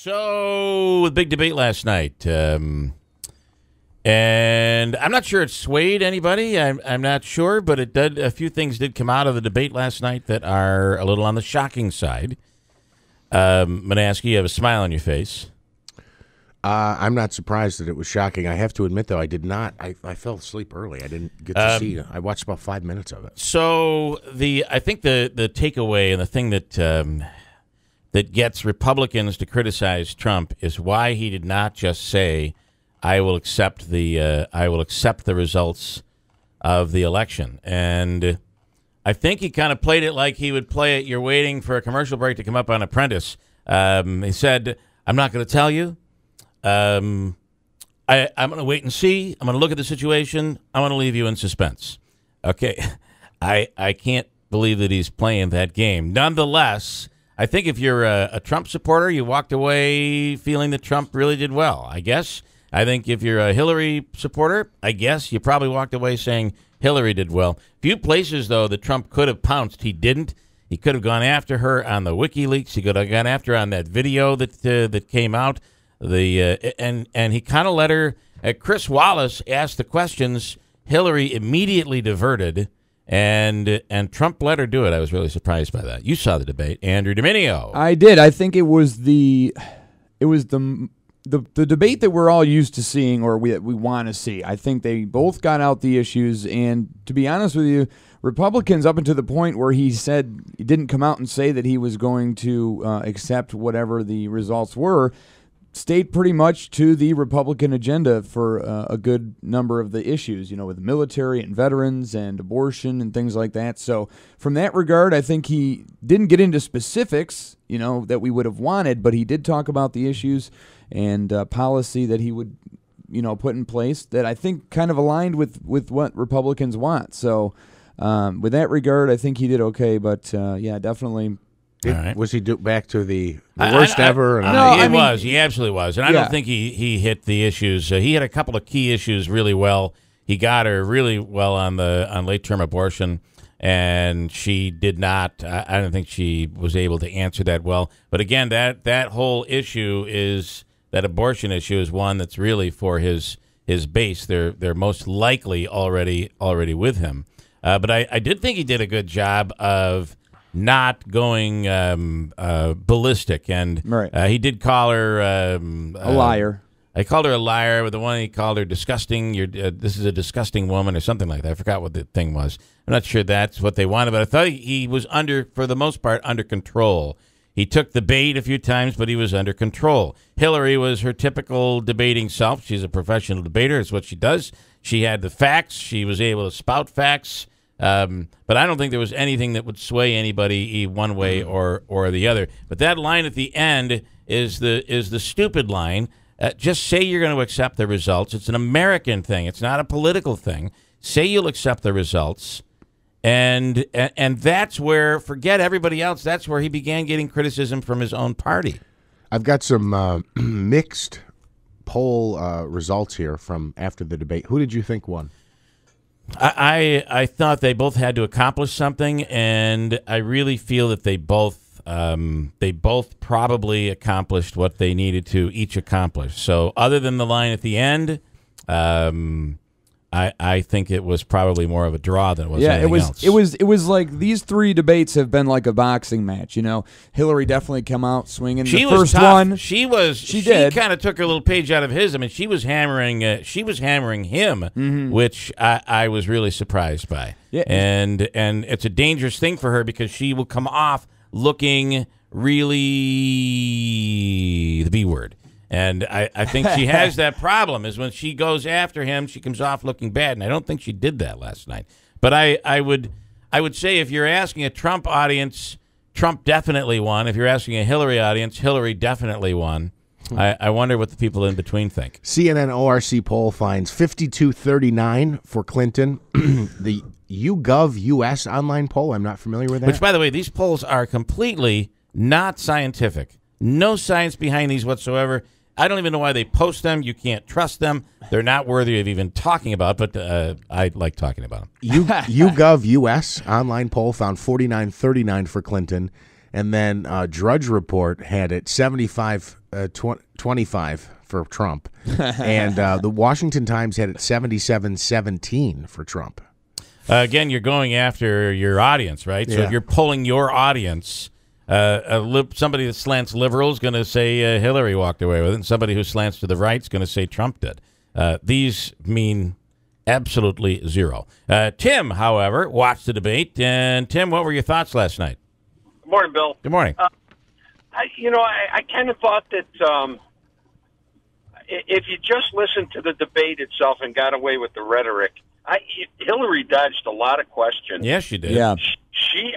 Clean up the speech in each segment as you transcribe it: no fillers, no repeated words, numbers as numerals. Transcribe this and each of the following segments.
So, the big debate last night, and I'm not sure it swayed anybody. I'm not sure, but it did. A few things did come out of the debate last night that are a little on the shocking side. Manaski, you have a smile on your face. I'm not surprised that it was shocking. I have to admit, though, I did not. I fell asleep early. I didn't get to see it. I watched about 5 minutes of it. So I think the takeaway and the thing that gets Republicans to criticize Trump is why he did not just say, "I will accept the results of the election." And I think he kind of played it like he would play it. You're waiting for a commercial break to come up on Apprentice. He said, "I'm not going to tell you. I'm going to wait and see. I'm going to look at the situation. I'm going to leave you in suspense." Okay, I can't believe that he's playing that game. Nonetheless, I think if you're a Trump supporter, you walked away feeling that Trump really did well, I guess. I think if you're a Hillary supporter, I guess you probably walked away saying Hillary did well. Few places, though, that Trump could have pounced. He didn't. He could have gone after her on the WikiLeaks. He could have gone after her on that video that came out. And he kind of let her. Chris Wallace asked the questions. Hillary immediately diverted, and Trump let her do it. I was really surprised by that. You saw the debate, Andrew Dominio. I did. I think it was the debate that we're all used to seeing, or we want to see. I think they both got out the issues, and to be honest with you, Republicans, up until the point where he said he didn't come out and say that he was going to accept whatever the results were, stayed pretty much to the Republican agenda for a good number of the issues, with the military and veterans and abortion and things like that. So from that regard, I think he didn't get into specifics, that we would have wanted, but he did talk about the issues and policy that he would, put in place that I think kind of aligned with what Republicans want. So with that regard, I think he did okay, but yeah, definitely. Right. Was he back to the worst ever? No, he was. He absolutely was. And I don't think he hit the issues. He had a couple of key issues really well. He got her really well on late-term abortion, and she did not. I don't think she was able to answer that well. But again, that whole issue that abortion issue is one that's really for his base. They're most likely already with him. But I did think he did a good job of not going ballistic, and right. He did call her a liar. I called her a liar, but the one he called her disgusting. This is a disgusting woman, or something like that. I forgot what the thing was. I'm not sure that's what they wanted, but I thought he was for the most part, under control. He took the bait a few times, but he was under control. Hillary was her typical debating self. She's a professional debater. It's what she does. She had the facts. She was able to spout facts. But I don't think there was anything that would sway anybody one way or the other. But that line at the end is the stupid line. Just say you're going to accept the results. It's an American thing. It's not a political thing. Say you'll accept the results, and that's where, forget everybody else. That's where he began getting criticism from his own party. I've got some mixed poll results here from after the debate. Who did you think won? I thought they both had to accomplish something, and I really feel that they both probably accomplished what they needed to each accomplish. So other than the line at the end, I think it was probably more of a draw than it was anything else. It was like these three debates have been like a boxing match. Hillary definitely come out swinging. She the was first tough. one. She kind of took a little page out of his. I mean, she was hammering him, mm-hmm. which I was really surprised by. Yeah. And it's a dangerous thing for her because she will come off looking really the B word. And I think she has that problem, is when she goes after him, she comes off looking bad. And I don't think she did that last night. But I would say if you're asking a Trump audience, Trump definitely won. If you're asking a Hillary audience, Hillary definitely won. I wonder what the people in between think. CNN ORC poll finds 52-39 for Clinton. The YouGov US online poll, I'm not familiar with that. Which, by the way, these polls are completely not scientific. No science behind these whatsoever. I don't even know why they post them. You can't trust them. They're not worthy of even talking about, but I like talking about them. YouGov US online poll found 49-39 for Clinton, and then Drudge Report had it 75 25 for Trump, and the Washington Times had it 77-17 for Trump. Again, you're going after your audience, right? So Yeah. if you're polling your audience, somebody that slants liberal is going to say Hillary walked away with it, and somebody who slants to the right is going to say Trump did. These mean absolutely zero. Tim, however, watched the debate. And, Tim, what were your thoughts last night? Good morning, Bill. Good morning. I kind of thought that if you just listened to the debate itself and got away with the rhetoric, Hillary dodged a lot of questions. Yes, she did. Yeah. She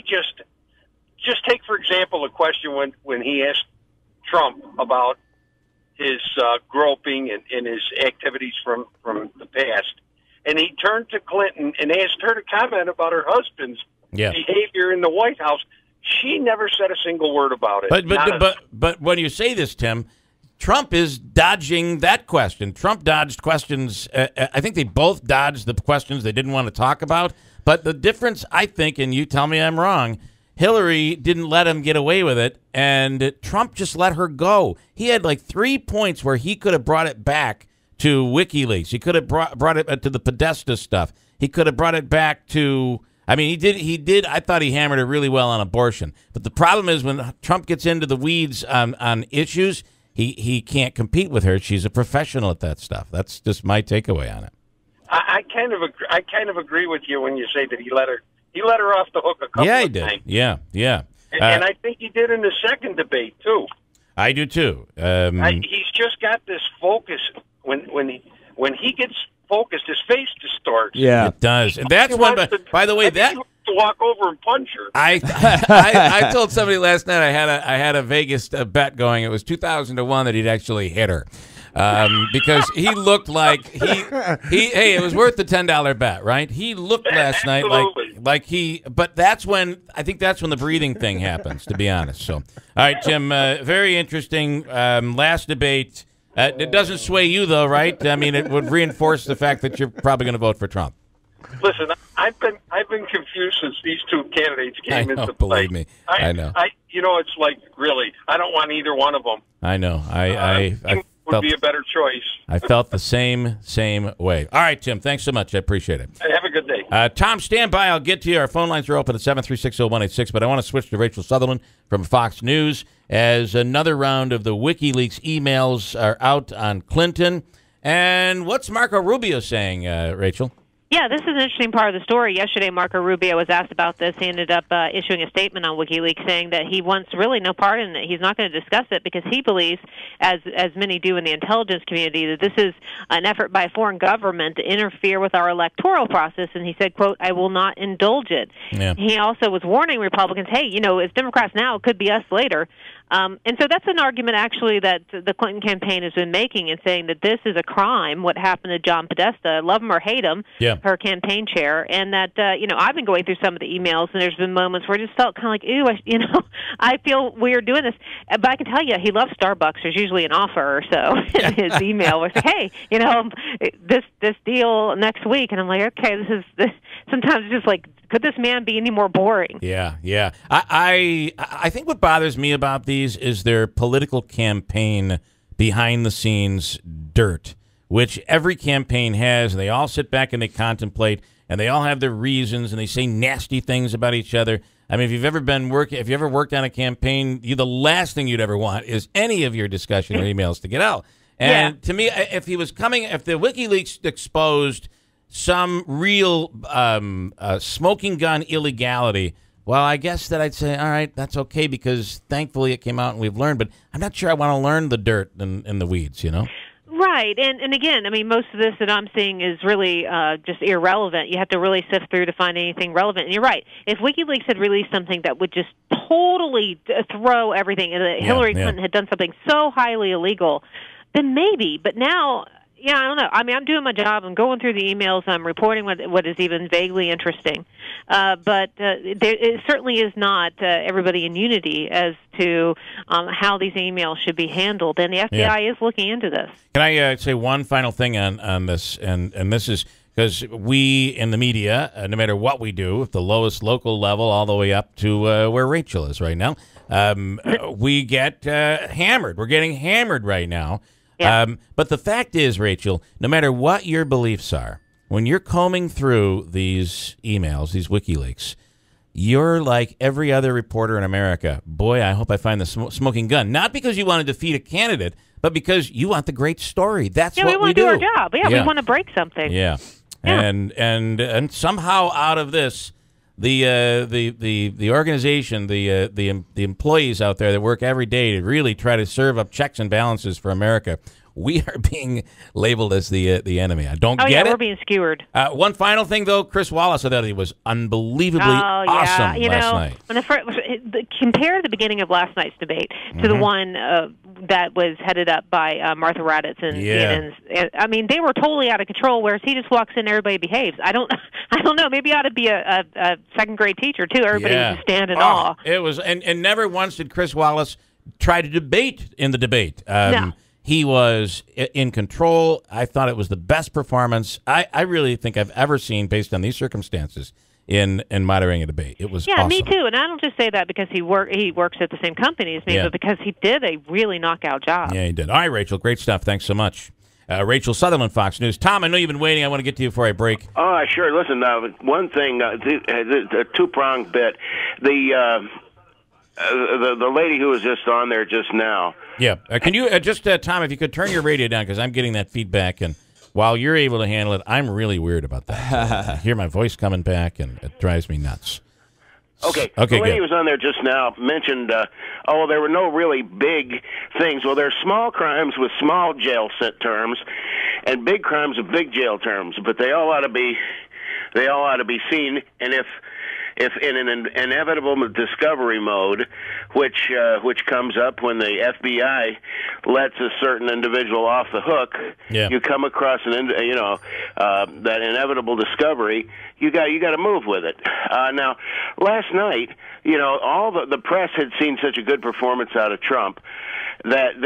just take, for example, a question when he asked Trump about his groping and his activities from the past. And he turned to Clinton and asked her to comment about her husband's behavior in the White House. She never said a single word about it. But when you say this, Tim, Trump is dodging that question. Trump dodged questions. I think they both dodged the questions they didn't want to talk about. But the difference, I think, and you tell me I'm wrong, Hillary didn't let him get away with it, and Trump just let her go. He had like 3 points where he could have brought it back to WikiLeaks. He could have brought it to the Podesta stuff. He could have brought it back to... I mean, he did. I thought he hammered it really well on abortion. But the problem is when Trump gets into the weeds on issues, he can't compete with her. She's a professional at that stuff. That's just my takeaway on it. I kind of agree with you when you say that he let her off the hook a couple of times. Yeah. And I think he did in the second debate too. I do too. He's just got this focus. When he gets focused, his face distorts. Yeah, it does. And that's one. By the way, that to walk over and punch her. I told somebody last night I had a Vegas bet going. It was 2,000-1 that he'd actually hit her. Because he looked like hey, it was worth the $10 bet, right? He looked last night like he, but that's when the breathing thing happens, to be honest. So, all right, Jim, very interesting. Last debate. It doesn't sway you though, right? I mean, it would reinforce the fact that you're probably going to vote for Trump. Listen, I've been confused since these two candidates came into play. Believe me, I know. It's like really, I don't want either one of them. I know. I would be a better choice. I felt the same way. All right, Tim, thanks so much. I appreciate it. Have a good day. Tom, stand by. I'll get to you. Our phone lines are open at 736-0186, but I want to switch to Rachel Sutherland from Fox News as another round of the WikiLeaks emails are out on Clinton. And what's Marco Rubio saying, Rachel? Yeah, this is an interesting part of the story. Yesterday, Marco Rubio was asked about this. He ended up issuing a statement on WikiLeaks saying that he wants really no part in it. He's not going to discuss it because he believes, as many do in the intelligence community, that this is an effort by a foreign government to interfere with our electoral process. And he said, quote, I will not indulge it. Yeah. He also was warning Republicans, hey, it's Democrats now, it could be us later. And so that's an argument, actually, that the Clinton campaign has been making and saying that this is a crime, what happened to John Podesta, love him or hate him, her campaign chair, and that, I've been going through some of the emails, and there's been moments where I just felt kind of like, ooh, I feel weird doing this. But I can tell you, he loves Starbucks. There's usually an offer or so in his email where it's like, hey, this deal next week. And I'm like, okay, this sometimes it's just like, could this man be any more boring? Yeah. I think what bothers me about these is their political campaign behind-the-scenes dirt, which every campaign has. They all sit back and they contemplate, and they all have their reasons, and they say nasty things about each other. I mean, if you ever worked on a campaign, the last thing you'd ever want is any of your discussion or emails to get out. And to me, if the WikiLeaks exposed some real smoking gun illegality, well, I guess that I'd say, all right, that's okay, because thankfully it came out and we've learned. But I'm not sure I want to learn the dirt and the weeds, Right, and again, I mean, most of this that I'm seeing is really just irrelevant. You have to really sift through to find anything relevant. And you're right. If WikiLeaks had released something that would just totally throw everything, and that Hillary Clinton had done something so highly illegal, then maybe. But now, I don't know. I mean, I'm doing my job. I'm going through the emails. I'm reporting what is even vaguely interesting. But it certainly is not everybody in unity as to how these emails should be handled. And the FBI is looking into this. Can I say one final thing on this? And this is, because we in the media, no matter what we do, at the lowest local level all the way up to where Rachel is right now, we get hammered. We're getting hammered right now. Yeah. But the fact is, Rachel, no matter what your beliefs are, when you're combing through these emails, these WikiLeaks, you're like every other reporter in America. Boy, I hope I find the smoking gun. Not because you want to defeat a candidate, but because you want the great story. That's what we do. We want to do our job. Yeah, we want to break something. Yeah. And somehow out of this, the organization, the employees out there that work every day to really try to serve up checks and balances for America, we are being labeled as the enemy. I don't get it. We're being skewered. One final thing, though, Chris Wallace, I thought he was unbelievably awesome last night. Compare the beginning of last night's debate to the one that was headed up by Martha Raddatz and CNN's. I mean, they were totally out of control. Whereas he just walks in, everybody behaves. I don't know. Maybe he ought to be a second grade teacher too. Everybody would just stand in awe. It was, and never once did Chris Wallace try to debate in the debate. No. He was in control. I thought it was the best performance I really think I've ever seen based on these circumstances in moderating a debate. It was awesome. Me too. And I don't just say that because he works at the same company as me, but because he did a really knockout job. Yeah, he did. All right, Rachel, great stuff. Thanks so much. Rachel Sutherland, Fox News. Tom, I know you've been waiting. I want to get to you before I break. Oh, sure. Listen, one thing, the two-pronged bit, the lady who was just on there just now. Yeah. Can you Tom, if you could turn your radio down, because I'm getting that feedback, and while you're able to handle it, I'm really weird about that. I hear my voice coming back, and it drives me nuts. Okay, the lady who was on there just now mentioned, there were no really big things. Well, there's small crimes with small jail terms, and big crimes with big jail terms, but they all ought to be seen. And if in an inevitable discovery mode, which comes up when the FBI lets a certain individual off the hook, you come across that inevitable discovery, you got to move with it. Now, last night, all the press had seen such a good performance out of Trump that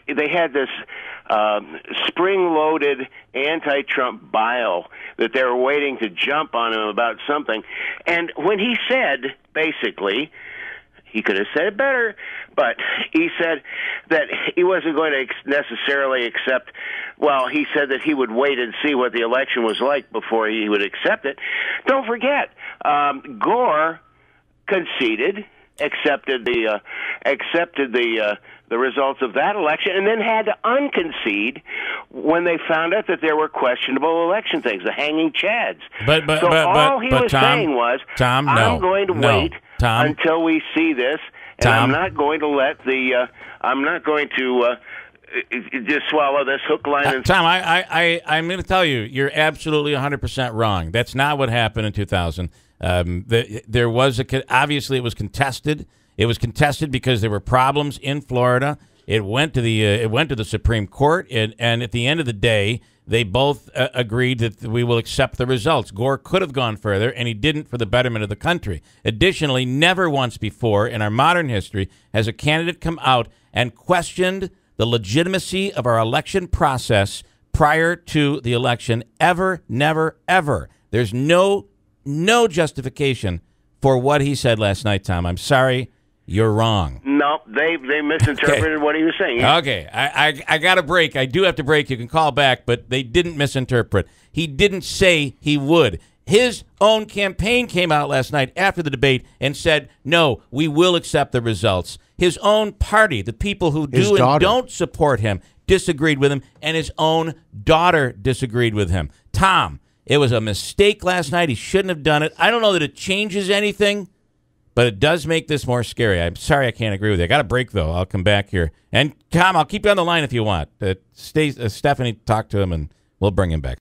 they had this spring-loaded anti-Trump bile that they were waiting to jump on him about something. And when he said, basically, he could have said it better, but he said that he wasn't going to necessarily accept, he said that he would wait and see what the election was like before he would accept it. Don't forget, Gore conceded, accepted the results of that election, and then had to unconcede when they found out that there were questionable election things, the hanging chads. All he was saying was, I'm going to wait until we see this, and I'm not going to let just swallow this hook, line, and Tom, I'm going to tell you, you're absolutely 100% wrong. That's not what happened in 2000. There was obviously it was contested. It was contested because there were problems in Florida. It went to the Supreme Court, and at the end of the day, they both agreed that we will accept the results. Gore could have gone further, and he didn't for the betterment of the country. Additionally, never once before in our modern history has a candidate come out and questioned the legitimacy of our election process prior to the election. Ever, never, ever. There's no justification for what he said last night, Tom. I'm sorry. You're wrong. No, they misinterpreted what he was saying. Okay, I got a break. I do have to break. You can call back, but they didn't misinterpret. He didn't say he would. His own campaign came out last night after the debate and said, no, we will accept the results. His own party, the people who do and don't support him, disagreed with him, and his own daughter disagreed with him. Tom, it was a mistake last night. He shouldn't have done it. I don't know that it changes anything, but it does make this more scary. I'm sorry I can't agree with you. I got a break, though. I'll come back here. And, Tom, I'll keep you on the line if you want. Stephanie, talk to him, and we'll bring him back.